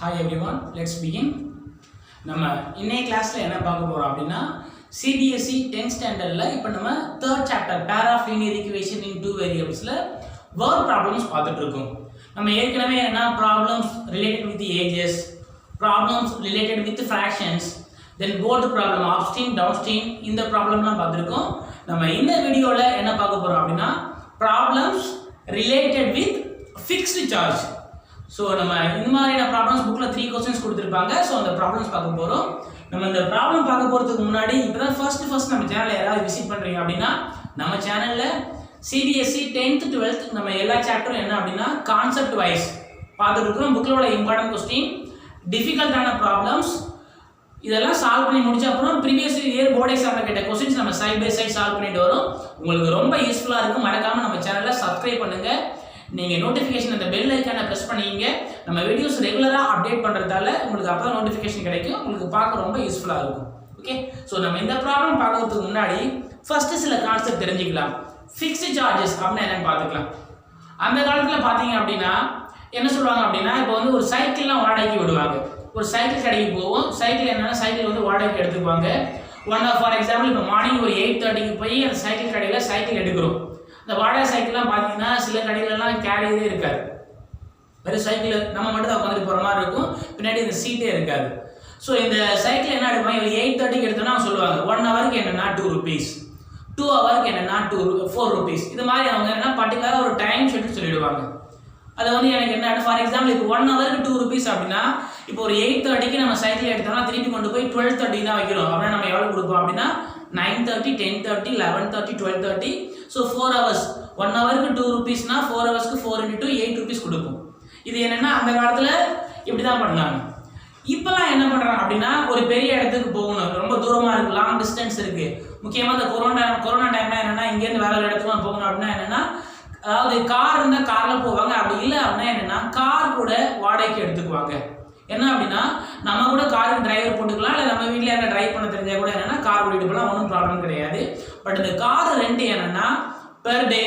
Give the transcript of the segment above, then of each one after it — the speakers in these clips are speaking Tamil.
Hi everyone, let's begin. நம்ம இன்னைய கிளாஸ்ல என்ன பார்க்க போறோம் அப்படினா CBSE 10th ஸ்டாண்டர்ட்ல இப்போ நம்ம 3rd chapter pair of linear equation in two variablesல word problems பார்த்துட்டு இருக்கோம். நம்ம ஏற்கனவே என்ன problems related with the ages, problems related with fractions, then board problem upstream downstream இந்த ப்ராப்ளம்லாம் பார்த்திருக்கோம். நம்ம இந்த வீடியோல என்ன பார்க்க போறோம் அப்படினா problems related with fixed charge. So நம்ம இந்த மாதிரியான ப்ராப்ளம்ஸ் புக்ல 3 क्वेश्चंस கொடுத்திருப்பாங்க. சோ அந்த ப்ராப்ளம்ஸ் பார்க்க போறோம். நம்ம இந்த ப்ராப்ளம் பார்க்க போறதுக்கு முன்னாடி இப்பதான் ஃபர்ஸ்ட் நம்ம சேனலை யாராவது விசிட் பண்றீங்க அப்படினா நம்ம சேனல்ல CBSE 10th 12th நம்ம எல்லா சாப்டரும் என்ன அப்படினா கான்செப்ட் வைஸ் பார்த்துட்டு இருக்கோம். புக்ல உள்ள இம்பார்ட்டன்ட் क्वेश्चन, டிஃபிகல்ட்டான ப்ராப்ளம்ஸ் இதெல்லாம் சால்வ் பண்ணி முடிச்ச அப்புறம் previous year போர்ட் எக்ஸாம்ல கேட்ட क्वेश्चंस நம்ம சைடு பை சைடு சால்வ் பண்ணிட்டு வரோம். உங்களுக்கு ரொம்ப யூஸ்ஃபுல்லா இருக்கும். மறக்காம நம்ம சேனலை சப்ஸ்கிரைப் பண்ணுங்க. நீங்க நோட்டிஃபிகேஷன் அந்த பெல் ஐகானை பிரஸ் பண்ணீங்க நம்ம வீடியோஸ் ரெகுலரா அப்டேட் பண்றதால உங்களுக்கு அப்பதான் நோட்டிஃபிகேஷன் கிடைக்கும். உங்களுக்கு பார்க்க ரொம்ப யூஸ்ஃபுல்லா இருக்கும். ஓகே, சோ நம்ம இந்த ப்ராப்ளம் பார்க்கிறதுக்கு முன்னாடி ஃபர்ஸ்ட் சில கான்செப்ட் தெரிஞ்சுக்கலாம். ஃபிக்ஸ்ட் சார்ஜஸ் அப்படினா என்னன்னு பார்த்துக்கலாம். அந்த காலத்துல பாத்தீங்க அப்படினா என்ன சொல்வாங்க அப்படினா இப்போ வந்து ஒரு சைக்கிள்லாம் வாடகைக்கு விடுவாங்க. ஒரு சைக்கிள் கடைக்கு போவோம். சைக்கிள் என்னன்னா சைக்கிள் வந்து வாடகைக்கு எடுத்துக்குவாங்க. ஃபார் எக்ஸாம்பிள் இப்போ மார்னிங் ஒரு 8:30க்கு போய் அந்த சைக்கிள் கடையில சைக்கிள் எடுக்கிறோம். இந்த வாடகை சைக்கிள்லாம் பார்த்தீங்கன்னா சில கடையிலலாம் கேரியரே இருக்காது. வெறும் சைக்கிள் நம்ம மட்டும் தான் உட்காந்து போகிற மாதிரி இருக்கும். பின்னாடி இந்த சீட்டே இருக்காது. ஸோ இந்த சைக்கிள் என்ன எடுப்பாங்க, 8:30க்கு எடுத்தோன்னா சொல்லுவாங்க 1 ஹவருக்கு என்னன்னா 2 rupees, 2 ஹவருக்கு என்னன்னா 4 rupees. இது மாதிரி அவங்க என்ன பர்டிகுலராக ஒரு டைம் ஷெட்யூல் சொல்லிடுவாங்க. அது வந்து எனக்கு என்ன ஃபார் எக்ஸாம்பிள் இப்போ 1 ஹவருக்கு 2 rupees அப்படின்னா இப்போ ஒரு 8:30க்கு நம்ம சைக்கிள் எடுத்தோம்னா திருப்பி கொண்டு போய் 12:30 தான் வைக்கிறோம் அப்படின்னா நம்ம எவ்வளோ கொடுப்போம் அப்படின்னா 9:30, 10:30, 11:30, 12:30. So 4 hours. 1 ஹவருக்கு 2 rupeesனா 4 ஹவர்ஸ்க்கு 4 into 2 8 rupees கொடுப்போம். இது என்னன்னா அந்த காலத்தில் இப்படி தான் பண்ணாங்க. இப்போலாம் என்ன பண்ணுறாங்க அப்படின்னா ஒரு பெரிய இடத்துக்கு போகணும், ரொம்ப தூரமாக இருக்குது, லாங் டிஸ்டன்ஸ் இருக்குது. முக்கியமாக இந்த கொரோனா டைம்லாம் என்னென்னா இங்கேருந்து வேற ஒரு இடத்துக்கு போகணும் அப்படின்னா என்னென்னா அதாவது கார் இருந்தால் காரில் போவாங்க. அப்படி இல்லை அப்படின்னா என்னென்னா கார் கூட வாடகைக்கு எடுத்துக்குவாங்க. என்ன அப்படின்னா நம்ம கூட காருக்கு டிரைவர் போட்டுக்கலாம், இல்லை நம்ம வீட்டில் யாரும் டிரைவ் பண்ண தெரிஞ்சா கூட என்னென்னா கார் ஓடிட்டு போகலாம், ஒன்றும் ப்ராப்ளம் கிடையாது. பட் இந்த கார் ரெண்ட் என்னென்னா பெர் டே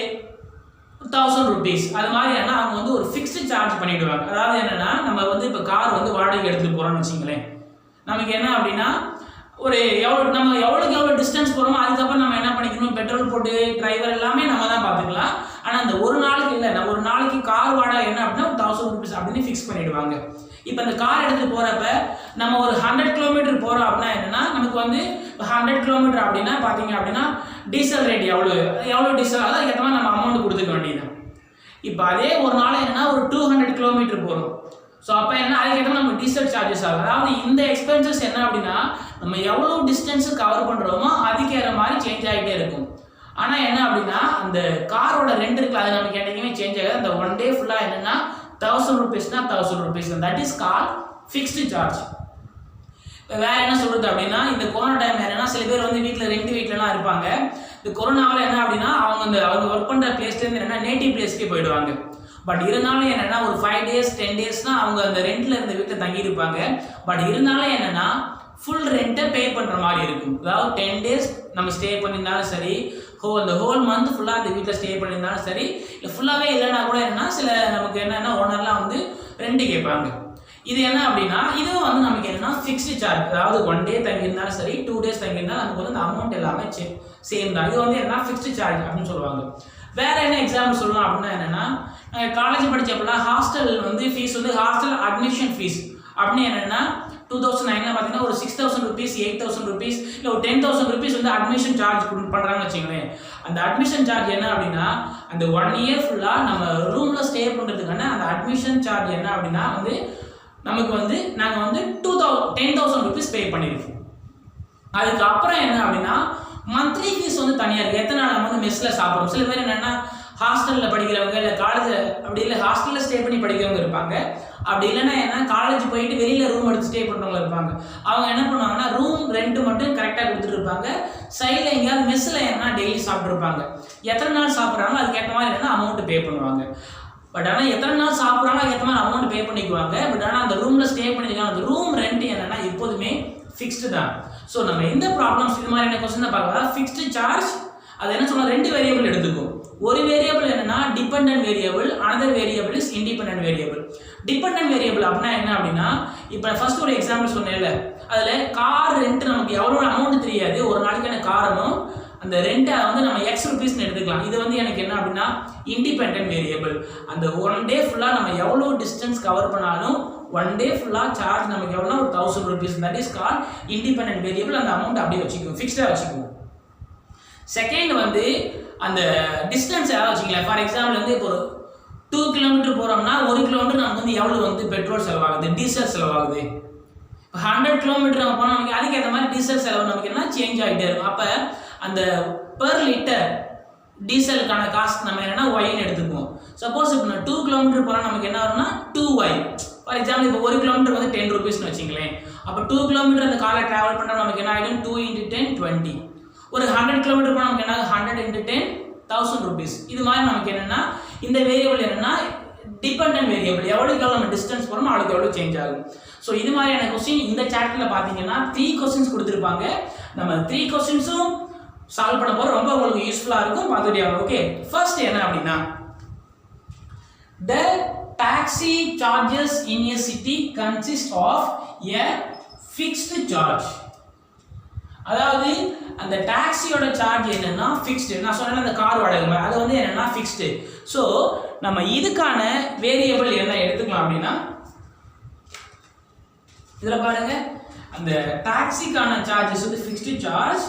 1000 rupees. அது மாதிரி என்னன்னா அவங்க வந்து ஒரு ஃபிக்ஸ்டு சார்ஜ் பண்ணிவிடுவாங்க. அதாவது என்னென்னா நம்ம வந்து இப்போ கார் வந்து வாடகைக்கு எடுத்துகிட்டு போகிறோம்னு வச்சிங்களேன், நமக்கு என்ன அப்படின்னா ஒரு நம்ம எவ்வளோ டிஸ்டன்ஸ் போகிறோமோ அதுக்கப்புறம் நம்ம என்ன பண்ணிக்கணும், பெட்ரோல் போட்டு டிரைவர் எல்லாமே நம்ம தான் பார்த்துக்கலாம். ஆனால் அந்த ஒரு நாளைக்கு இல்லை, நம்ம ஒரு நாளைக்கு கார் வாடகை என்ன அப்படின்னா 1000 rupees அப்படின்னு ஃபிக்ஸ் பண்ணிவிடுவாங்க. இப்போ இந்த கார் எடுத்துகிட்டு போகிறப்ப நம்ம ஒரு 100 கிலோமீட்டர் போகிறோம் அப்படின்னா என்னென்னா நமக்கு வந்து 100 கிலோமீட்டர் அப்படின்னா பார்த்தீங்க அப்படின்னா டீசல் ரேட் எவ்வளோ டீசல் அதான் ஏற்ற மாதிரி நம்ம அமௌண்ட் கொடுத்துக்க வேண்டியது. இப்போ அதே ஒரு நாள் என்னென்னா ஒரு 200 கிலோமீட்டர் போகிறோம். ஸோ அப்போ என்ன அதுக்கேற்ற நம்ம டீசல் சார்ஜஸ் ஆகும். அதாவது இந்த எக்ஸ்பென்சஸ் என்ன அப்படின்னா நம்ம எவ்வளோ டிஸ்டன்ஸு கவர் பண்ணுறோமோ அதுக்கேற மாதிரி சேஞ்ச் ஆகிட்டே இருக்கும். ஆனால் என்ன அப்படின்னா அந்த காரோட ரெண்ட் இருக்குல்ல அது நமக்கு என்றைக்குமே சேஞ்ச் ஆகாது. அந்த 1 day ஃபுல்லாக என்னென்னா 1000 rupeesனா 1000 rupees. That is call fixed charge. இப்போ வேற என்ன சொல்றது அப்படின்னா இந்த கொரோனா டைம் என்னன்னா சில பேர் வந்து ரெண்டு வீட்டிலலாம் இருப்பாங்க. இந்த கொரோனாவில் என்ன அப்படின்னா அவங்க ஒர்க் பண்ணுற பிளேஸ்லேருந்து என்னன்னா நேட்டிவ் பிளேஸ்க்கே போயிடுவாங்க. பட் இருந்தாலும் என்னன்னா ஒரு 5 days 10 daysனா அவங்க அந்த ரெண்ட்ல இருந்த வீட்டில் தங்கி இருப்பாங்க. பட் இருந்தாலும் என்னன்னா ஃபுல் ரெண்ட்டை பே பண்ணுற மாதிரி இருக்கும். அதாவது 10 days நம்ம ஸ்டே பண்ணியிருந்தாலும் சரி, அந்த ஹோல் மந்த் ஃபுல்லாக அந்த வீட்டில் ஸ்டே பண்ணியிருந்தாலும் சரி, இல்லை ஃபுல்லாகவே இல்லைன்னா கூட என்னன்னா சில நமக்கு என்னென்னா ஓனர்லாம் வந்து ரெண்ட் கேட்பாங்க. இது என்ன அப்படின்னா இதுவும் வந்து நமக்கு என்னன்னா ஃபிக்ஸ்டு சார்ஜ். அதாவது 1 day தங்கியிருந்தாலும் சரி 2 days தங்கியிருந்தாலும் நமக்கு வந்து அந்த அமௌண்ட் எல்லாமே சேம் தான். இது வந்து என்ன ஃபிக்ஸ்டு சார்ஜ் அப்படின்னு சொல்லுவாங்க. வேற என்ன எக்ஸாம்பிள் சொல்லணும் அப்படின்னா என்னன்னா காலேஜ் படித்தப்பெல்லாம் ஹாஸ்டல் வந்து ஃபீஸ் வந்து ஹாஸ்டல் அட்மிஷன் ஃபீஸ் அப்படின்னு என்னென்னா 2009 பார்த்தீங்கன்னா ஒரு 6000 rupees, 8000 rupees, இல்லை ஒரு 10,000 rupees வந்து அட்மிஷன் சார்ஜ் பண்ணுறாங்கன்னு வச்சுங்களேன். அந்த அட்மிஷன் சார்ஜ் என்ன அப்படின்னா அந்த 1 year ஃபுல்லாக நம்ம ரூமில் ஸ்டே பண்ணுறதுக்கான அந்த அட்மிஷன் சார்ஜ் என்ன அப்படின்னா வந்து நமக்கு வந்து நாங்கள் வந்து 10,000 rupees பே பண்ணியிருக்கோம். அதுக்கப்புறம் என்ன அப்படின்னா மந்த்லி ஃபீஸ் வந்து தனியாக இருக்குது. எத்தனை நாள் நம்ம வந்து மெஸ்ஸில் சாப்பிட்றோம். சில பேர் என்னென்னா ஹாஸ்டலில் படிக்கிறவங்க இல்லை காலேஜ் அப்படி இல்லை ஹாஸ்டலில் ஸ்டே பண்ணி படிக்கிறவங்க இருப்பாங்க. அப்படி இல்லைன்னா என்ன காலேஜ் போயிட்டு வெளியில் ரூம் எடுத்து ஸ்டே பண்ணுறவங்க இருப்பாங்க. அவங்க என்ன பண்ணுவாங்கன்னா ரூம் ரெண்ட் மட்டும் கரெக்டாக கொடுத்துட்டு இருப்பாங்க. சைடில் எங்கேயாவது மெஸ்ஸில் என்ன டெய்லி சாப்பிட்ருப்பாங்க. எத்தனை நாள் சாப்பிட்றாங்களோ அதுக்கேற்ற மாதிரி என்னென்னா அமௌண்ட் பே பண்ணுவாங்க. பட் ஆனால் எத்தனை நாள் சாப்பிட்றாங்களோ அதுக்கேற்ற மாதிரி அமௌண்ட் பே பண்ணிக்குவாங்க. பட் ஆனால் அந்த ரூமில் ஸ்டே பண்ணியிருக்காங்க அந்த ரூம் ரெண்ட் என்னென்னா எப்போதுமே ஃபிக்ஸ்டு தான். ஸோ நம்ம எந்த ப்ராப்ளம்ஸ் இது மாதிரியான கொஸ்டின் தான் பார்க்கலாம். ஃபிக்ஸ்டு சார்ஜ் அது என்ன சொன்னால் 2 வேரியபிள் எடுத்துக்கும். ஒரு வேரியபிள் என்னன்னா dependent variable, another variable is independent variable. Dependent variable அப்படின்னா என்ன அப்படின்னா, இப்போ ஃபர்ஸ்ட் ஒரு எக்ஸாம்பிள் சொன்னேன்ல, அதில் கார் ரெண்ட் நமக்கு எவ்வளோ அமௌண்ட் தெரியாது, ஒரு நாளைக்கு எனக்கு காரணும், அந்த ரெண்டை வந்து நம்ம எக்ஸ் ருபீஸ்னு எடுத்துக்கலாம். இது வந்து எனக்கு என்ன அப்படின்னா இண்டிபெண்டன்ட் வேரியபிள். அந்த ஒன் டே ஃபுல்லாக நம்ம எவ்வளோ டிஸ்டன்ஸ் கவர் பண்ணாலும் ஒன் டே ஃபுல்லாக சார்ஜ் நமக்கு எவ்வளோ ஒரு 1000 rupees. That is call independent variable. அந்த அமௌண்ட் அப்படியே வச்சுக்குவோம், ஃபிக்ஸ்டாக வச்சுக்குவோம். செகண்ட் வந்து அந்த டிஸ்டன்ஸ் ஏதாவது வச்சுக்கலாம். ஃபார் எக்ஸாம்பிள் வந்து இப்போ 2 கிலோமீட்டர் போகிறோம்னா 1 கிலோமீட்டர் நமக்கு வந்து எவ்வளோ வந்து பெட்ரோல் செலவாகுது, டீசல் செலவாகுது. இப்போ 100 கிலோமீட்டர் நம்ம போனால் நமக்கு அதுக்கு ஏற்ற மாதிரி டீசல் செலவு நமக்கு என்ன சேஞ்ச் ஆகிட்டே இருக்கும். அப்போ அந்த பெர் லிட்டர் டீசலுக்கான காஸ்ட் நம்ம என்னன்னா ஒய்ன்னு எடுத்துக்குவோம். சப்போஸ் இப்போ நான் 2 கிலோமீட்டர் போனால் நமக்கு என்ன வரும்னா 2y. ஃபார் எக்ஸாம்பிள் இப்போ 1 கிலோமீட்டர் வந்து 10 rupeesனு வச்சுங்களேன். அப்போ 2 கிலோமீட்டர் அந்த காலை ட்ராவல் பண்ணுறோம் நமக்கு என்ன ஆகிடும், 2 × 10 20. ஒரு 100 கிலோமீட்டர் போனால் நமக்கு என்ன 100 × 10 1000 rupees. இது மாதிரி நமக்கு என்னன்னா இந்த வேரியபிள் என்னன்னா டிபெண்டன்ட் வேரியபிள். எவ்வளோக்கு நம்ம டிஸ்டன்ஸ் போகிறோமோ அவ்வளோக்கு எவ்வளோ சேஞ்ச் ஆகும். ஸோ இது மாதிரியான கொஸ்டின் இந்த சாப்டரில் பார்த்தீங்கன்னா 3 questions கொடுத்துருப்பாங்க. நம்ம 3 questionsம் சால்வ் பண்ண போகிறோம். ரொம்ப உங்களுக்கு யூஸ்ஃபுல்லாக இருக்கும், பார்த்துட்டே. ஓகே, ஃபர்ஸ்ட் என்ன அப்படின்னா, the taxi charges in a city consist of a fixed charge. அதாவது அந்த டாக்ஸியோட சார்ஜ் என்னன்னா ஃபிக்ஸ்டு. நான் சொன்னேன் அந்த கார் வாடகை, அது வந்து என்னன்னா ஃபிக்ஸ்டு. ஸோ நம்ம இதுக்கான வேரியபிள் என்ன எடுத்துக்கலாம் அப்படின்னா, இதில் பாருங்க அந்த டாக்ஸிக்கான சார்ஜஸ் வந்து ஃபிக்ஸ்டு சார்ஜ்.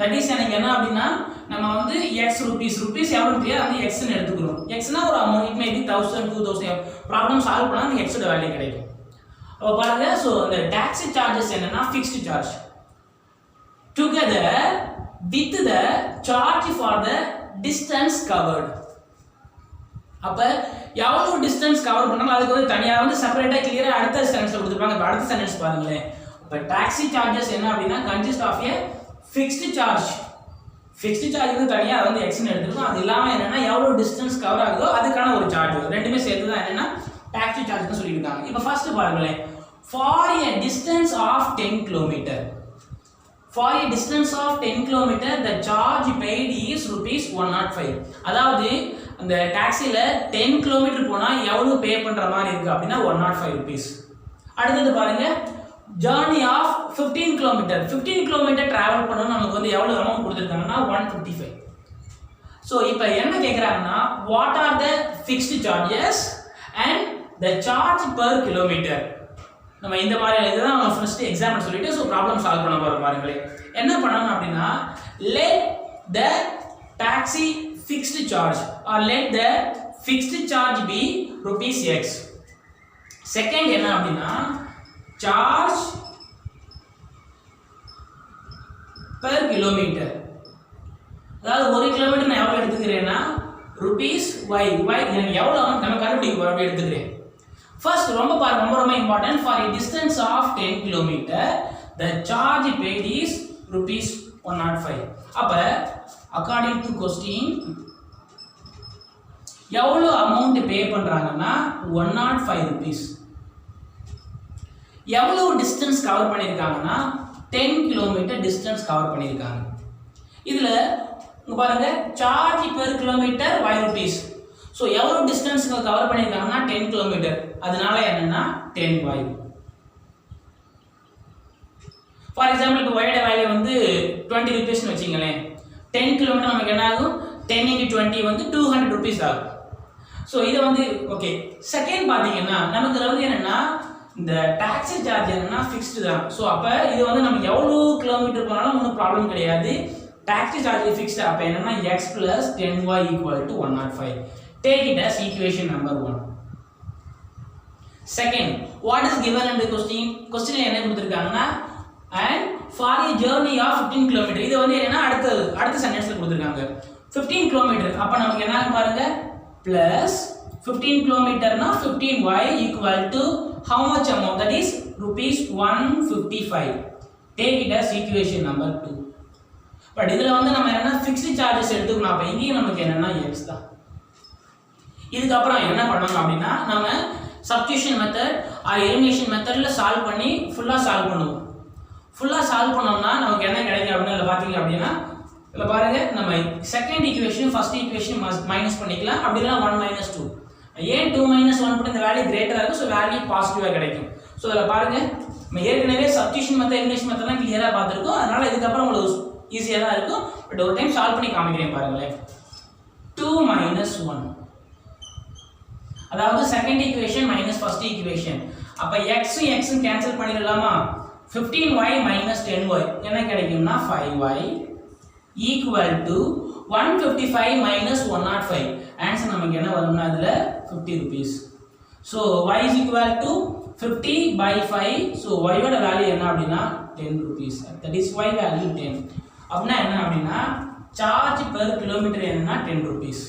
தட் இஸ் எனக்கு என்ன அப்படின்னா நம்ம வந்து எக்ஸ் ருபீஸ் எவ்வளோ தெரியாது, அது எக்ஸ்ன்னு எடுத்துக்கிறோம். எக்ஸ்னா ஒரு amount, it may be 1000 2000. Problem solve பண்ணால் அந்த எக்ஸோட வேல்யூ கிடைக்கும். அப்போ பாருங்க, ஸோ இந்த டாக்ஸி சார்ஜஸ் என்னன்னா fixed charge together with the charge for the distance covered. அப்போ எவ்வளோ டிஸ்டன்ஸ் கவர் பண்ணாலும் அதுக்கு வந்து தனியாக வந்து செப்பரேட்டாக கிளியராக அடுத்த சென்டென்ஸில் கொடுத்துருப்பாங்க. இப்போ அடுத்த சென்டென்ஸ் பாருங்களேன். இப்போ டாக்ஸி சார்ஜஸ் என்ன அப்படின்னா consist of a fixed charge. Fixed charge வந்து தனியாக வந்து எக்ஸ்ன்னு எடுத்துருக்கோம். அது இல்லாமல் என்னென்னா எவ்வளோ டிஸ்டன்ஸ் கவர் ஆகுதோ அதுக்கான ஒரு சார்ஜ், ரெண்டுமே சேர்த்து தான் என்னென்னா டாக்ஸி சார்ஜ்னு சொல்லியிருக்காங்க. இப்போ ஃபர்ஸ்ட் பாருங்களேன், for a distance of 10 kilometre. For a distance of 10 kilometre the charge paid is ₹105. அதாவது அந்த டாக்ஸியில் 10 கிலோமீட்டர் போனால் எவ்வளோ பே பண்ணுற மாதிரி இருக்குது அப்படின்னா ₹105. அடுத்தது பாருங்க, journey of 15 kilometre. 15 kilometre travel பண்ணணும் நமக்கு வந்து எவ்வளோ அமௌண்ட் கொடுத்துருக்காங்கன்னா 155. ஸோ இப்போ என்ன கேட்குறாங்கன்னா, what are the fixed charges and the charge per kilometre. நம்ம இந்த மாதிரி இதுதான் நம்ம ஃபர்ஸ்ட் எக்ஸாம்பிள் சொல்லிட்டு ஸோ ப்ராப்ளம் சால்வ் பண்ண போகிறோம். பாருங்களேன் என்ன பண்ணணும் அப்படின்னா, let the taxi fixed charge or let the fixed charge be ₹x. Second என்ன அப்படின்னா, charge per kilometer. அதாவது 1 கிலோமீட்டர் நான் எவ்வளோ எடுத்துக்கிறேன்னா ₹y. எனக்கு எவ்வளோ நம்ம கண்டுபிடிக்க போகிறோம் அப்படி எடுத்துக்கிறேன். ஃபர்ஸ்ட் ரொம்ப important, for a distance of 10 kilometer the charge paid is ₹105. அப்ப அக்கார்டிங் டு கொஸ்டின் எவ்வளோ அமௌண்ட் பே பண்றாங்கன்னா ₹105. எவ்வளோ டிஸ்டன்ஸ் கவர் பண்ணியிருக்காங்கன்னா 10 கிலோமீட்டர் டிஸ்டன்ஸ் கவர் பண்ணியிருக்காங்க. இதில் இங்கே பாருங்க, charge per kilometre ₹y. So எவ்வளோ டிஸ்டன்ஸ் கவர் பண்ணியிருக்காங்கன்னா 10 கிலோமீட்டர், அதனால என்னன்னா 10y. ஃபார் எக்ஸாம்பிள் இப்போ ஒயோட வேல்யூ வந்து ₹20 வச்சுங்களேன். 10 கிலோமீட்டர் நமக்கு என்ன ஆகும், 10 × 20 வந்து ₹200 ஆகும். ஸோ இதை வந்து ஓகே. செகண்ட் பார்த்தீங்கன்னா நமக்கு வந்து என்னன்னா இந்த டாக்ஸி சார்ஜ் என்னன்னா ஃபிக்ஸ்டு தான். ஸோ அப்போ இது வந்து நம்ம எவ்வளோ கிலோமீட்டர் போனாலும் ஒன்றும் ப்ராப்ளம் கிடையாது. Taxi charge fixed. அப்போ என்னன்னா x + 10y = 105. Take it as equation number 1. Second, what is given in the question? Question என்ன கொடுத்திருக்காங்கன்னா, and for a journey of 15 km. இது வந்து என்னன்னா அடுத்த சென்டென்ஸ்ல கொடுத்திருக்காங்க 15 km. அப்ப நமக்கு என்ன பாருங்க, plus 15 km னா 15y = how much amount? That is ₹155. Take it as equation number 2. But இதுல வந்து நம்ம என்னன்னா fixed charges எடுத்துக்கணும். அப்ப இங்கேயும் நமக்கு என்னன்னா x தான். இதுக்கப்புறம் என்ன பண்ணணும் அப்படின்னா, நம்ம சப்ஸ்டிடியூஷன் மெத்தட் ஆர் எலிமினேஷன் மெத்தடில் சால்வ் பண்ணி ஃபுல்லாக சால்வ் பண்ணுவோம். ஃபுல்லாக சால்வ் பண்ணோம்னா நமக்கு என்ன கிடைக்கும் அப்படின்னு இதில் பார்த்தீங்க அப்படின்னா இதில் பாருங்க நம்ம second equation first equation minus பண்ணிக்கலாம் அப்படின்னா 1 மைனஸ் 2 ஏன் 2 மைனஸ் 1 பண்ணி இந்த வேல்யூ கிரேட்டராக இருக்கும் ஸோ வேல்யூ பாசிட்டிவாக கிடைக்கும் ஸோ இதில் பாருங்க நம்ம ஏற்கனவே சப்ஸ்டியூஷன் மெத்தட் எலிமினேஷன் மெத்தட்லாம் கிளியராக பார்த்துருக்கோம் அதனால இதுக்கப்புறம் உங்களுக்கு ஈஸியாக தான் இருக்கும் பட் ஒரு டைம் சால்வ் பண்ணி காமிக்கிறேன் பாருங்களேன் 2 மைனஸ் 1 அதாவது second equation minus first equation அப்ப x x கேன்சல் பண்ணிடலாமா 15y minus 10y என்ன கிடைக்கும்னா 5y equal to 155 minus 105 answer நமக்கு என்ன வரும்னா அதுல 50 rupees so y is equal to 50 by 5 so y ஓட வேல்யூ என்ன அப்படினா 10 rupees that is y value 10 அப்படினா என்ன அப்படினா சார்ஜ் per kilometer என்னன்னா 10 rupees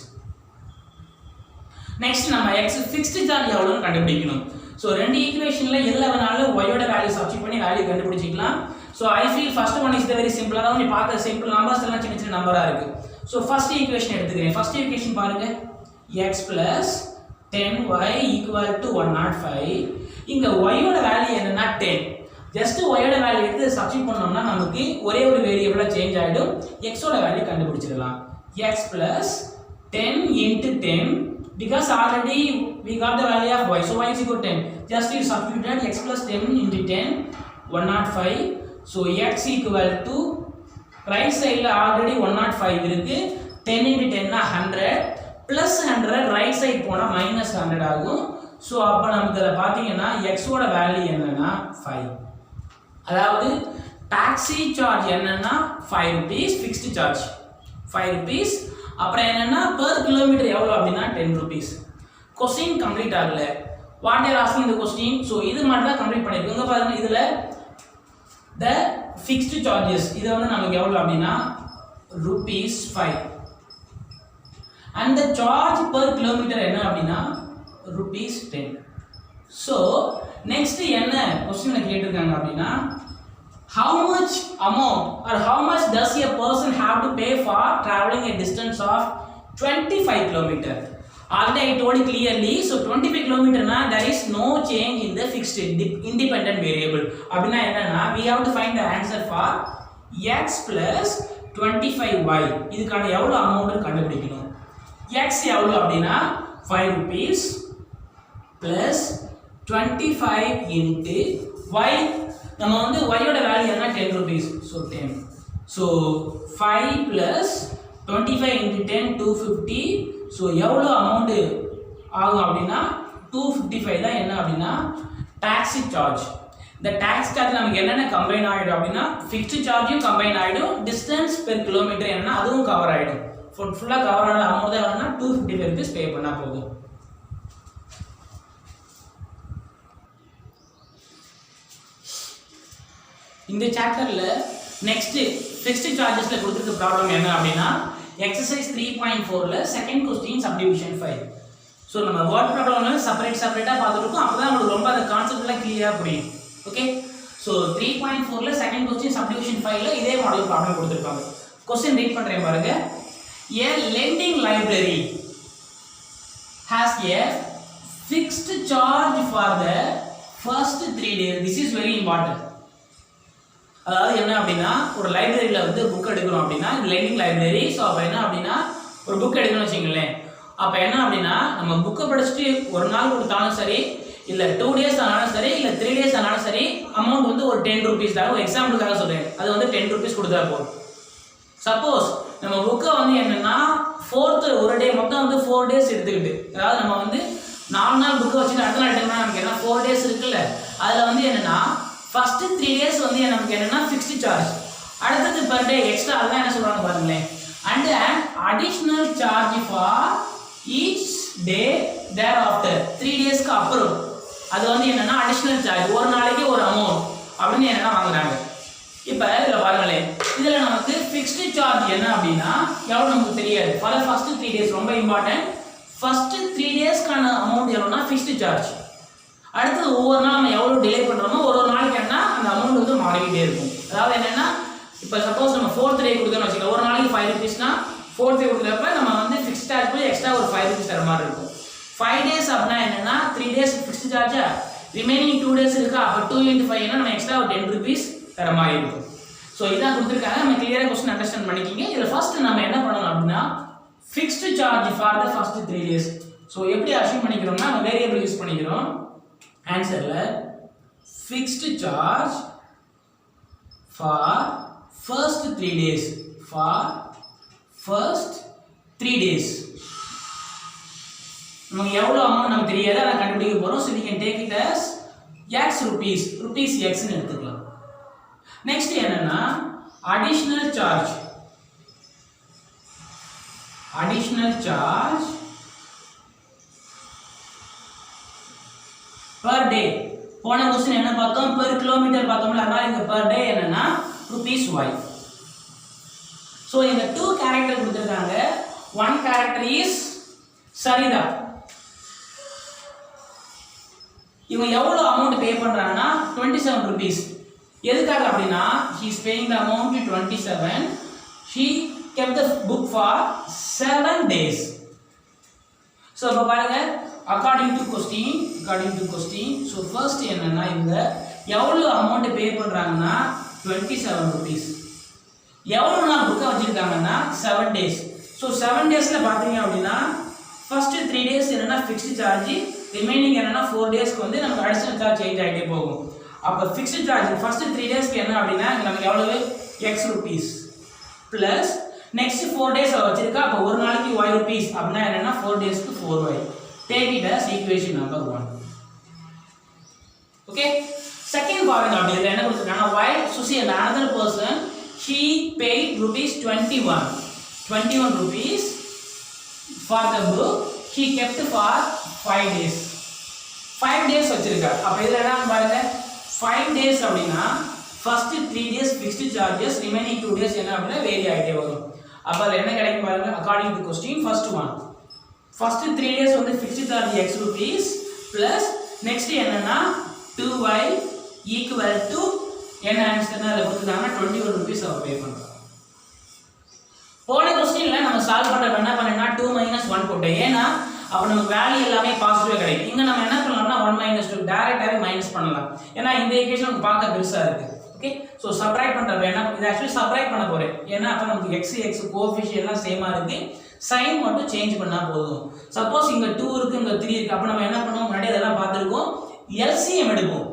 நெக்ஸ்ட் நம்ம x ஃபிக்ஸ்ட் சார்ஜ் எவ்வளவுன்னு கண்டுபிடிக்கணும் சோ ரெண்டு ஈக்குவேஷன்ல எதுல வேணாலும் y ஓட வேல்யூ சப்ஸ்டிட்யூட் பண்ணி வேல்யூ கண்டுபிடிச்சிக்கலாம் so I feel first one is the very simple அதாவது நீ பார்க்க சிம்பிள் நம்பர்ஸ் எல்லாம் சின்ன சின்ன நம்பரா இருக்கு சோ ஃபர்ஸ்ட் ஈக்குவேஷன் எடுத்துக்கிறேன் ஃபர்ஸ்ட் ஈக்குவேஷன் பாருங்க x 10y equal to 105 இங்க y ஓட வேல்யூ என்னன்னா 10 ஜஸ்ட் y ஓட வேல்யூ எடுத்து சப்ஸ்டிட்யூட் பண்ணோம்னா நமக்கு ஒரே ஒரு வேரியபிளா சேஞ்ச் ஆயிடும் x ஓட வேல்யூ கண்டுபிடிச்சிடலாம் x 10 into 10 because already we got the value of y so y is equal to 10 just you substitute x plus 10 into 10 105 so x equal to right side la already 105 இருக்கு 10 into 10 னா 100 plus 100 right side போனா minus 100 ஆகும் so அப்ப நமக்கு அத பாத்தீங்கன்னா x ஓட வேல்யூ என்னன்னா 5 அதாவது டாக்ஸி சார்ஜ் என்னன்னா 5 rupees fixed charge 5 rupees அப்புறம் என்னன்னா per kilometer எவ்வளவு அப்படினா 10 rupees क्वेश्चन कंप्लीट ஆகல what they are asking the question so இது மட்டும் தான் கம்ப்ளீட் பண்ணிருக்கீங்க பாருங்க இதுல the fixed charges இது வந்து நமக்கு எவ்வளவு அப்படினா rupees 5 and the charge per kilometer என்ன அப்படினா rupees 10 so next என்ன क्वेश्चनல கேட்டிருக்காங்க அப்படினா how much amount or how much does a person have to pay for traveling a distance of 25 km already I told you clearly so 25 km na there is no change in the fixed independent variable அப்படினா என்னன்னா we have to find the answer for x plus 25y இதுக்கான எவ்வளவு அமௌண்ட் கண்டுபிடிக்கணும் x எவ்வளவு அப்படினா 5 rupees plus 25 into y நம்ம வந்து y ஓட வேல்யூ என்ன 10 rupees so 10 so 5 plus 25 into 10 250 so எவ்வளவு அமௌண்ட் ஆகும் அப்படினா 255 தான் என்ன அப்படினா taxi charge the tax charge நமக்கு என்னென்ன கம்பைன் ஆயிடும் அப்படினா fixed chargeயும் கம்பைன் ஆயிடும் distance per kilometer என்ன அதுவும் கவர் ஆயிடும் ஃபுல்லா கவர் ஆன அமௌண்ட் தான் என்னன்னா 255 rupees பே பண்ணா போதும் இந்த சாப்டர்ல நெக்ஸ்ட் ஃபிக்ஸ்ட் சார்ஜஸ்ல கொடுத்திருக்க ப்ராப்ளம் என்ன அப்படினா எக்சர்சைஸ் 3.4 ல செகண்ட் क्वेश्चन சப்டிவிஷன் 5 சோ நம்ம வேர்ட் ப்ராப்ளம்ல செப்பரேட்டா பார்த்துட்டு இருக்கோம் அப்பதான் உங்களுக்கு ரொம்ப அந்த கான்செப்ட் எல்லாம் கிளியரா புரியும் ஓகே சோ 3.4 ல செகண்ட் क्वेश्चन சப்டிவிஷன் 5 ல இதே மாடல் ப்ராப்ளம் கொடுத்திருக்காங்க क्वेश्चन ரீட் பண்றேன் பாருங்க a lending library has a fixed charge for the first 3 days this is very important அதாவது என்ன அப்படினா ஒரு லைப்ரரியில வந்து புக் எடுக்கறோம் அப்படினா இது லைனிங் லைப்ரரி சோ அப்ப என்ன அப்படினா ஒரு புக் எடுக்கணும் வெச்சீங்களே அப்ப என்ன அப்படினா நம்ம புக்க படிச்சிட்டு ஒரு நாள் கொடுத்தாலும் சரி இல்ல 2 டேஸ் ஆனாலும் சரி இல்ல 3 டேஸ் ஆனாலும் சரி அமௌண்ட் வந்து ஒரு 10 ரூபீஸ் தான் ஒரு எக்ஸாம்பிளுக்காக சொல்றேன் அது வந்து 10 ரூபீஸ் கொடுத்தா போதும் சப்போஸ் நம்ம புக்க வந்து என்னன்னா 4th ஒரு டே மொத்தம் வந்து 4 டேஸ் எடுத்துக்கிட்டு அதாவது நம்ம வந்து 4 நாள் புக்க வச்சிட்டு அடுத்த நாள் எடுக்கணும்னா நமக்கு என்ன 4 டேஸ் இருக்குல்ல அதுல வந்து என்னன்னா first 3 days வந்து நமக்கு என்னன்னா fixed charge அடுத்து per day extra அதான் என்ன சொல்றாங்க பாருங்களே and an additional charge for each day thereafter 3 days க்கு அப்புறம் அது வந்து என்னன்னா additional charge ஒரு நாளைக்கு ஒரு அமௌண்ட் அப்படினு என்னன்னா வாங்குறாங்க இப்போ இதல பாருங்களே இதுல நமக்கு fixed charge என்ன அப்படினா எவ்வளவு நமக்கு தெரியாது for the first 3 days ரொம்ப இம்பார்ட்டன்ட் first 3 days கான அமௌண்ட் எவ்வளவுனா fixed charge அடுத்து ஒவ்வொரு நாள் நம்ம எவ்வளவு டிலே பண்றோமோ ஒரு நாளைக்கு என்ன அந்த அமௌண்ட் வந்து மாறிட்டே இருக்கும் அதாவது என்னன்னா இப்போ சப்போஸ் நம்ம 4th டே கொடுத்தோம்னு வெச்சுக்கலாம் ஒரு நாளைக்கு 5 ரூபீஸ்னா 4th டே கொடுக்கறப்ப நம்ம வந்து ஃபிக்ஸ்ட் சார்ஜ் போய் எக்ஸ்ட்ரா ஒரு 5 ரூபீஸ் தர மாதிரி இருக்கும் 5 டேஸ் அப்படினா என்னன்னா 3 days fixed charge remaining 2 days இருக்கு அப்ப 2 * 5 னா நம்ம எக்ஸ்ட்ரா ஒரு 10 ரூபீஸ் தர மாதிரி இருக்கும். ஸோ இதான் கொடுத்துருக்காங்க. நம்ம கிளியராக கொஸ்டின் அண்டர்ஸ்டாண்ட் பண்ணிக்கிங்க. இதில் ஃபர்ஸ்ட் நம்ம என்ன பண்ணணும் அப்படின்னா fixed charge for the first 3 days. So எப்படி அஷ்யூம் பண்ணிக்கிறோம்னா நம்ம வேரியபிள் யூஸ் பண்ணிக்கிறோம். ஆன்சரில் fixed charge for first 3 days. For first 3 days. நமக்கு எவ்வளோ அமௌண்ட் நமக்கு தெரியாது, அதை கண்டுபிடிக்க போகிறோம். So we can take it as x rupees xன்னு எடுத்துக்கலாம். நெக்ஸ்ட் என்னன்னா அடிஷனல் சார்ஜ் per day. போன क्वेश्चन என்ன பார்த்தோம், per kilometer பார்த்தோம்ல, அதனால இங்க per day என்னன்னா rupees y. சோ இந்த 2 கேரக்டர் கொடுத்திருக்காங்க. one character is சரிதா. இவங்க எவ்வளவு அமௌண்ட் பே பண்றாங்கன்னா 27 rupees. எதுக்காக அப்படின்னா he is paying the amount 27. She kept the book for 7 days. So அப்ப பாருங்க according to question. So first என்னன்னா இவங்க எவ்வளவு அமௌண்ட் பே பண்றாங்கன்னா 27 rupees. எவ்வளவு நாள் புக்க வச்சிருக்காங்கன்னா 7 days. So 7 daysல பாத்தீங்க அப்படின்னா first 3 days என்னன்னா fixed charge, remaining என்னன்னா 4 daysக்கு வந்து நமக்கு additional charge சேஞ்ச் ஆயிட்டே போகும். அப்ப fixed charge first 3 daysக்கு என்ன அப்படின்னா நமக்கு எவ்வளவு x rupees plus next 4 days வச்சிருக்கா. அப்ப ஒரு நாளைக்கு y rupees அப்படினா என்னன்னா 4 daysக்கு 4y. Take it as equation number 1. Okay, second பாருங்க அப்படில என்ன கொடுத்திருக்காங்க, y so see another person she paid rupees 21 rupees for the book he kept for 5 days. 5 days வச்சிருக்கா. அப்ப இதுல என்ன பாருங்க 5 days அப்படினா first 3 days fixed charges, remaining 2 days என்ன அப்படினா வேரி ஆயிட்டே வரும். அப்ப அது என்ன கிடைக்கும் பாருங்க according to question. first 3 days வந்து fixed charge x rupees plus next என்னன்னா 2y equal to என்ன ஆன்சர்னா அதுல கொடுத்தாங்க 21 rupees அவ பே பண்றோம். போன क्वेश्चनல நம்ம சால்வ் பண்றப்ப என்ன பண்ணேன்னா 2 - 1 போட்டேன். ஏனா அப்ப நமக்கு வேல்யூ எல்லாமே பாசிட்டிவா கிடைக்கும். இங்க நம்ம என்ன பண்ணலாம்னா 1 - 2 டைரக்டாவே மைனஸ் பண்ணலாம். ஏனா இந்த ஈக்குவேஷன் நமக்கு பார்க்க பெருசா இருக்கு. ஓகே, சோ சப்ட்ராக்ட் பண்றப்ப என்ன இது ஆக்சுவலி சப்ட்ராக்ட் பண்ண போறேன். ஏனா அப்ப நமக்கு x கோஎஃபிஷியன்ட் எல்லாம் சேமா இருக்கு. சைன் மட்டும் சேஞ்ச் பண்ணா போதும். சப்போஸ் இங்க 2 இருக்கு இங்க 3 இருக்கு. அப்ப நம்ம என்ன பண்ணுவோம், முன்னாடி அதெல்லாம் பார்த்திருக்கோம். LCM எடுப்போம்.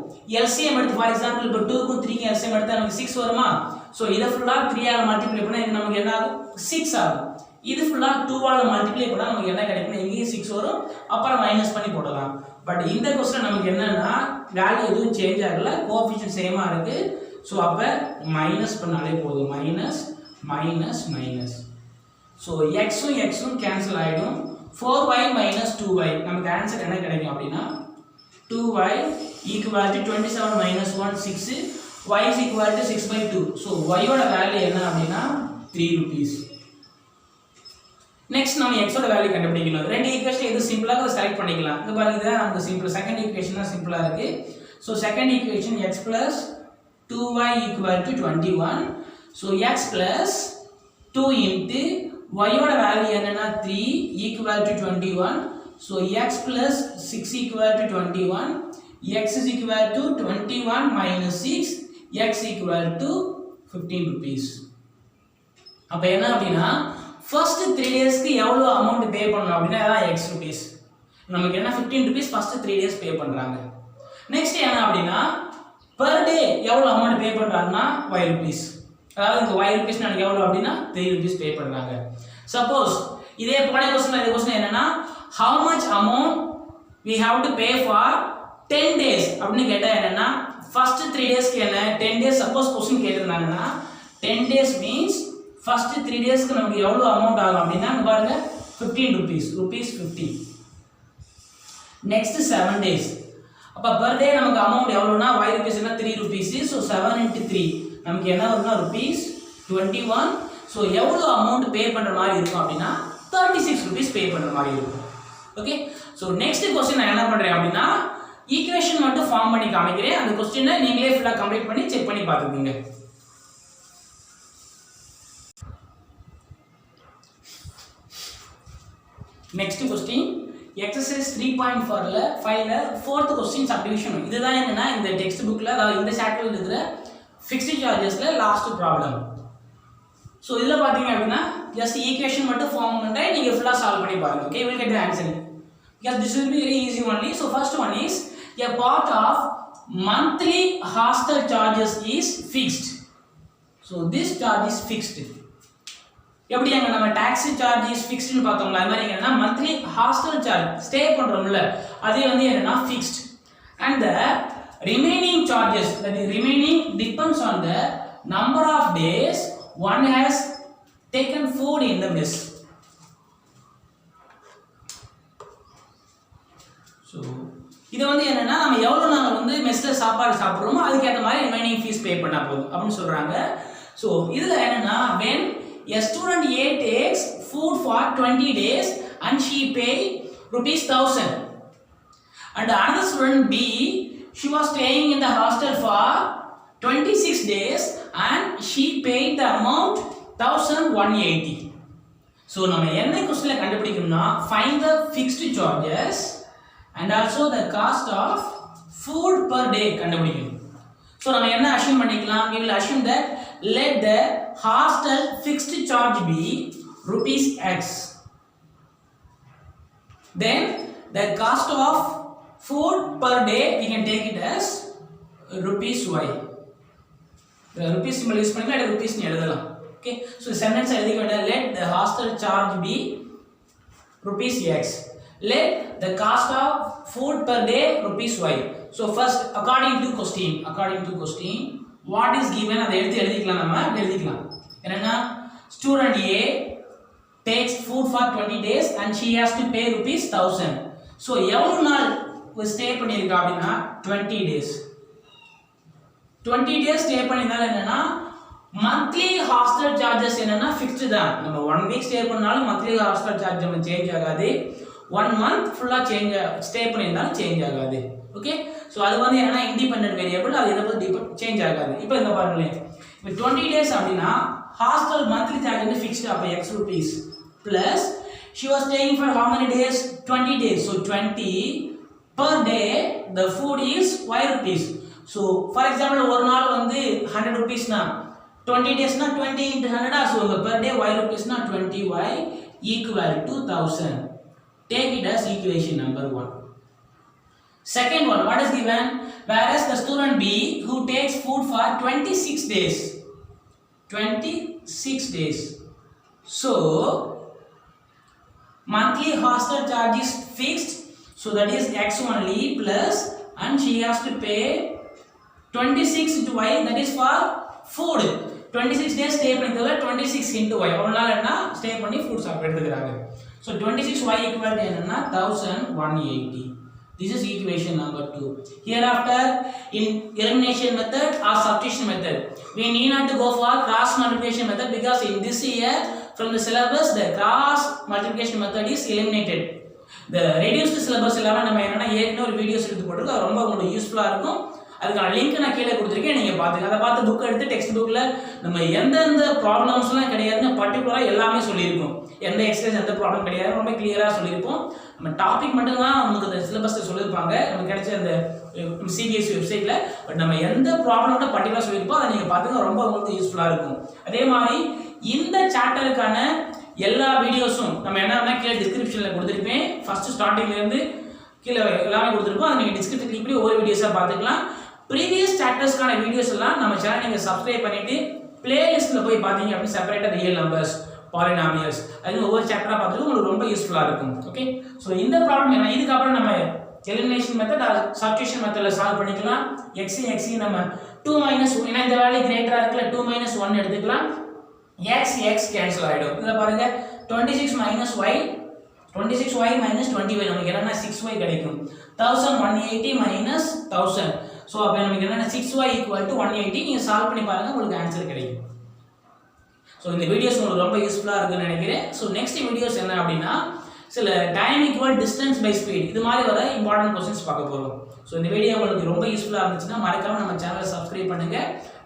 LCM எடுத்து ஃபார் எக்ஸாம்பிள் இப்போ 2 க்கும் 3 க்கும் LCM எடுத்தா நமக்கு 6 வருமா? சோ இத ஃபுல்லா 3 ஆல மல்டிப்ளை பண்ணா இது நமக்கு என்ன ஆகும் 6 ஆகும். இது ஃபுல்லா 2 ஆல மல்டிப்ளை பண்ணா நமக்கு என்ன கிடைக்கும், இங்கேயும் 6 வரும். அப்புறம் மைனஸ் பண்ணி போடலாம். பட் இந்த क्वेश्चन நமக்கு என்னன்னா வேல்யூ எதுவும் சேஞ்ச் ஆகல, கோஎஃபிஷியன்ட் சேமா இருக்கு. சோ அப்ப மைனஸ் பண்ணாலே போதும். மைனஸ். சோ x ம் கேன்சல் ஆயிடும். 4y - 2y நமக்கு ஆன்சர் என்ன கிடைக்கும் அப்படினா 2y equal to 27 - 1 6, y is equal to 6/2. so y ஓட வேல்யூ என்ன அப்படினா 3 rupees. நெக்ஸ்ட் நம்ம x ஓட வேல்யூ கண்டுபிடிக்கணும். ரெண்டு ஈக்குவேஷன் எது சிம்பிளா அதை செலக்ட் பண்ணிக்கலாம். இங்க பாருங்க இதுதான் நமக்கு சிம்பிள். செகண்ட் ஈக்குவேஷன் தான் சிம்பிளா இருக்கு. So second equation x plus 2y equal to 21. so x plus 2 into y ஓட வேல்யூ என்னன்னா 3 equal to 21. so x plus 6 equal to 21. x is equal to 21 minus 6, x equal to 15 rupees. அப்ப என்ன அப்படினா first 3 daysக்கு எவ்வளவு அமௌண்ட் பே பண்ணனும் அப்படினா அதான் x rupees. நமக்கு என்ன 15 rupees first 3 days பே பண்றாங்க. நெக்ஸ்ட் என்ன அப்படினா per day எவ்வளவு அமௌண்ட் பே பண்றாங்கன்னா y rupees. அதாவது இந்த y rupees நான் எவ்வளவு அப்படினா 3 rupees பே பண்றாங்க. சப்போஸ் இதே போன क्वेश्चन என்னன்னா how much amount we have to pay for 10 days அப்படினு கேட்டா என்னன்னா first 3 daysக்கு என்ன 10 days சப்போஸ் क्वेश्चन கேட்டிருந்தாங்கன்னா 10 days means first 3 daysக்கு நமக்கு எவ்வளவு அமௌண்ட் ஆகும் அப்படினா இங்க பாருங்க 15 rupees 50. next 7 days அப்ப per day நமக்கு அமௌண்ட் எவ்வளவுனா y rupees என்ன 3 rupees. so 7 into 3 நமக்கு என்ன வரும்னா rupees 21. so எவ்வளவு அமௌண்ட் பே பண்ற மாதிரி இருக்கும் அப்படினா 36 rupees பே பண்ற மாதிரி இருக்கும். ஓகே, so next क्वेश्चन நான் என்ன பண்றேன் அப்படினா ஈக்குவேஷன் மட்டும் ஃபார்ம் பண்ணி காமிக்கிறேன். அந்த क्वेश्चனை நீங்களே ஃபுல்லா கம்ப்ளீட் பண்ணி செக் பண்ணி பாத்துக்கோங்க. next question exercise 3.4 ல 5ல fourth question subdivision. இதுதான் என்னன்னா இந்த டெக்ஸ்ட் புக்ல அதாவது இந்த சாப்டர்ல இருக்கிற ஃபிக்ஸ்டு சார்ஜஸ்ல லாஸ்ட் ப்ராப்ளம். ஸோ இதில் பார்த்தீங்க அப்படின்னா ஜஸ்ட் ஈக்குவேஷன் மட்டும் ஃபார்ம் பண்ணிட்டு நீங்கள் ஃபுல்லாக சால்வ் பண்ணி பாருங்க. Okay, will get the answer because this will be very easy only. So first one is a part of monthly hostel charges is fixed. So this charge is fixed. எப்படி அங்க நம்ம டாக்ஸி சார்ஜ் இஸ் ஃபிக்ஸ்ட்னு பார்த்தோம்ல, அது மாதிரி என்னன்னா மந்த்லி ஹாஸ்டல் சார்ஜ் ஸ்டே பண்றோம்ல அது வந்து என்னன்னா fixed. and the remaining charges, that is remaining depends on the number of days one has taken food in the mess. So இது வந்து என்னன்னா நம்ம எவ்வளவு நாள் வந்து மெஸ்ல சாப்பாடு சாப்பிடுறோமோ அதுக்கு ஏற்ற மாதிரி ரிமைனிங் ஃபீஸ் பே பண்ணா போதும் அப்படின்னு சொல்றாங்க. ஸோ இதுல என்னன்னா when a student A takes food for 20 days and she pay rupees 1000, and another student B, she was staying in the hostel for 26 days and she paid the amount 1180. So நம்ம என்ன क्वेश्चनல கண்டுபிடிக்கணும்னா find the fixed charges and also the cost of food per day கண்டுபிடிக்கணும். So நம்ம என்ன assume பண்ணிக்கலாம், we will assume that let the hostel fixed charge be rupees X, then the cost of food per day we can take it as rupees Y. rupees symbol use பண்ணிக்கலாம், இல்ல rupees னு எழுதலாம். Okay, so sentence எழுதிக்க வேண்டாம், let the hostel charge be rupees X, let the cost of food per day rupees Y. So first according to question what is given அதை எடுத்து எழுதிக்கலாம். நம்ம எழுதிக்கலாம் என்னன்னா student A takes food for 20 days and she has to pay rupees 1000. so எவ்வளவு நாள் ஸ்டே பண்ணிருக்கா அப்படின்னா 20 days. 20 days ஸ்டே பண்ணினால என்னன்னா மந்த்லி ஹாஸ்டல் சார்ஜஸ் என்னன்னா ஃபிக்ஸ்டு தான். நம்ம 1 வீக் ஸ்டே பண்ணாலும் மந்த்லி ஹாஸ்டல் சார்ஜ் நம்ம சேஞ்ச் ஆகாது. 1 month ஃபுல்லா சேஞ்ச் ஸ்டே பண்ணிருந்தாலும் சேஞ்ச் ஆகாது. ஓகே, சோ அது வந்து என்னன்னா இண்டிபெண்டன்ட் வேரியபிள், அது எதை பத்தி சேஞ்ச் ஆகாது. இப்போ இங்க பாருங்களேன், இப்போ 20 days அப்படினா ஹாஸ்டல் மந்த்லி சார்ஜ் வந்து ஃபிக்ஸ்ட், அப்ப x rupees plus she was staying for how many days, 20 days, so 20 per day the food is y rupees. so for example ஒரு நாள் வந்து 100 rupees னா 20 days னா 20 into 100, so per day y rupees னா 20y equal to 1000. take it as equation number 1. Second one, what is given? Whereas the student B who takes food for 26 days. 26 days. So, monthly hostel charge is fixed. So that is X only plus, and she has to pay 26 into Y, that is for food. 26 days stay பண்ணிட்டல 26 into Y. ஒரு நாள் என்ன ஸ்டே பண்ணி ஃபுட் சாப்பிட்டு எடுத்துக்கறாங்க. So 26y equal to என்னன்னா 1180. This is equation number 2. Hereafter in elimination method or substitution method we need not to go for cross multiplication method because in this year from the syllabus the cross multiplication method is eliminated. The reduced syllabus எல்லாம் நம்ம என்னன்னா ஏற்கனவே ஒரு வீடியோஸ் எடுத்து போட்டுருக்கோம், ரொம்ப உங்களுக்கு யூஸ்ஃபுல்லா இருக்கும். அதுக்கான லிங்க் நான் கீழே கொடுத்துருக்கேன், நீங்க பாத்துங்க. அதை பார்த்து புக் எடுத்து டெக்ஸ்ட் புக்ல நம்ம எந்தெந்த ப்ராப்ளம்ஸ்லாம் கிடையாதுன்னு பர்டிகுலரா எல்லாமே சொல்லியிருக்கோம். எந்த எக்ஸசைஸ் எந்த ப்ராப்ளம் கிடையாது, ரொம்ப கிளியரா சொல்லியிருப்போம். நம்ம டாபிக் மட்டும் தான் நமக்கு அந்த சிலபஸ்ல சொல்லியிருப்பாங்க, நமக்கு கிடைச்ச அந்த சிபிஎஸ்சி வெப்சைட்ல. பட் நம்ம எந்த ப்ராப்ளமோட பர்டிகுலரா சொல்லியிருப்போம் அதை நீங்க பாத்துங்க, ரொம்ப உங்களுக்கு யூஸ்ஃபுல்லா இருக்கும். அதே மாதிரி இந்த சாப்டருக்கான எல்லா வீடியோஸும் நம்ம என்ன கீழே டிஸ்கிரிப்ஷன்ல கொடுத்துருப்பேன். ஃபர்ஸ்ட் ஸ்டார்டிங்ல இருந்து கீழே எல்லாமே கொடுத்துருப்போம், அதை நீங்க டிஸ்கிரிப்ஷன் கிளிக் பண்ணி ஒவ்வொரு வீடியோஸா பார்த்துக்கலாம். ப்ரீவியஸ் சாப்டர்ஸ்க்கான வீடியோஸ் எல்லாம் நம்ம சேனல் நீங்க சப்ஸ்கிரைப் பண்ணிட்டு பிளேலிஸ்ட்ல போய் பாத்தீங்க அப்படின்னா செப்பரேட்டா ரியல் நம்பர்ஸ், பாலினாமியல்ஸ், அது ஒவ்வொரு சாப்டரா பார்த்துட்டு உங்களுக்கு ரொம்ப யூஸ்ஃபுல்லா இருக்கும். ஓகே, சோ இந்த ப்ராப்ளம் என்ன, இதுக்கு அப்புறம் நம்ம எலிமினேஷன் மெத்தட் ஆர் சப்ஸ்டிட்யூஷன் மெத்தட்ல சால்வ் பண்ணிக்கலாம். x நம்ம 2 - 1 ஏன்னா இந்த வேல்யூ கிரேட்டரா இருக்குல 2 - 1 எடுத்துக்கலாம். x கேன்சல் ஆயிடும். இத பாருங்க 26 - y 26y - 20y நமக்கு என்னன்னா 6y கிடைக்கும். 1180 - 1000. சோ அப்ப நமக்கு என்னன்னா 6y = 180. நீங்க சால்வ் பண்ணி பாருங்க, உங்களுக்கு ஆன்சர் கிடைக்கும். சோ இந்த வீடியோஸ் உங்களுக்கு ரொம்ப யூஸ்ஃபுல்லா இருக்குன்னு நினைக்கிறேன். சோ நெக்ஸ்ட் வீடியோஸ் என்ன அப்படினா சில time equal distance by speed இது மாதிரி வர இம்பார்ட்டன்ட் क्वेश्चंस பார்க்க போறோம். சோ இந்த வீடியோ உங்களுக்கு ரொம்ப யூஸ்ஃபுல்லா இருந்துச்சுன்னா மறக்காம நம்ம சேனலை சப்ஸ்கிரைப் பண்ணுங்க.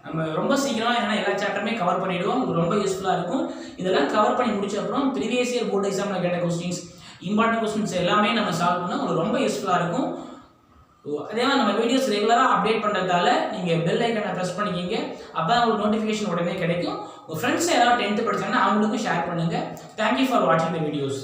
நம்ம ரொம்ப சீக்கிரமா எல்லா சாப்டருமே கவர் பண்ணிடுவோம், உங்களுக்கு ரொம்ப யூஸ்ஃபுல்லா இருக்கும். இதெல்லாம் கவர் பண்ணி முடிச்ச அப்புறம் ப்ரீவியஸ் இயர் போர்ட் எக்ஸாம்ல கேட்ட क्वेश्चंस இம்பார்ட்டன்ட் क्वेश्चंस எல்லாமே நம்ம சால்வ் பண்ணா உங்களுக்கு ரொம்ப யூஸ்ஃபுல்லா இருக்கும். அதே மாதிரி நம்ம வீடியோஸ் ரெகுலராக அப்டேட் பண்ணுறதால நீங்கள் பெல் ஐக்கனை ப்ரெஸ் பண்ணிக்கிங்க. அப்போ தான் உங்களுக்கு நோட்டிஃபிகேஷன் உடனே கிடைக்கும். உங்கள் ஃப்ரெண்ட்ஸ் யாராவது 10th படிச்சாங்கன்னா அவங்களுக்கும் ஷேர் பண்ணுங்கள். தேங்க்யூ ஃபார் வாட்சிங் த வீடியோஸ்.